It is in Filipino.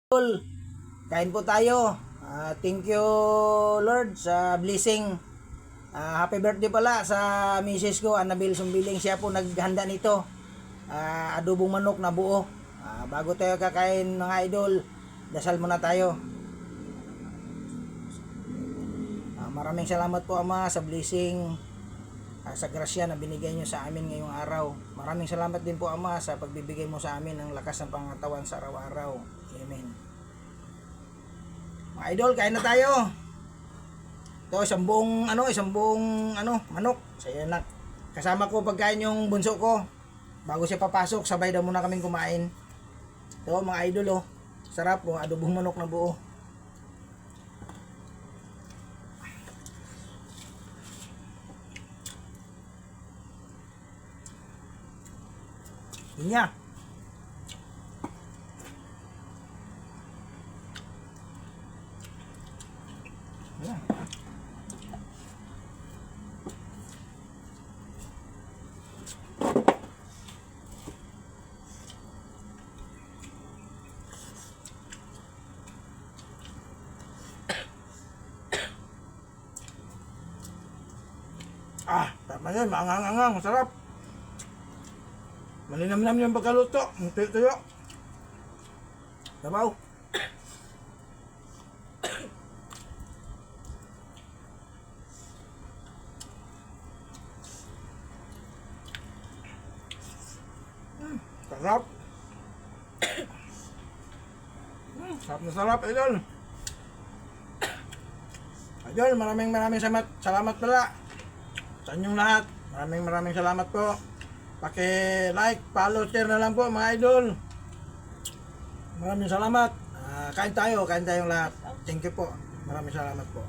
Idol, kain po tayo. Thank you Lord sa blessing. Happy birthday pala sa misis ko, Annabel Sumbiling. Siya po naghanda nito. Adobong manok na buo. Bago tayo kakain mga idol, dasal muna tayo. Maraming salamat po Ama sa blessing, sa grasya na binigay nyo sa amin ngayong araw. Maraming salamat din po Ama sa pagbibigay mo sa amin ng lakas ng pangatawan sa araw-araw. Amen. Mga idol, kain na tayo. Ito, isang buong manok. Saya na. Kasama ko pagkain yung bunso ko. Bago siya papasok, sabay daw muna kaming kumain. Ito mga idol, sarap po, adobong manok na buo. Inya. Yeah. Tama yun, maangang-angang, masarap. Malinamnam yung pagkaluto, tuyo-tuyo. Sabaw. Sarap. Sarap na sarap, idol. Idol, maraming salamat pala sa inyong lahat. Maraming salamat po. Paki-like, follow, share na lang po mga idol. Maraming salamat. Kain tayong lahat. Thank you po. Maraming salamat po.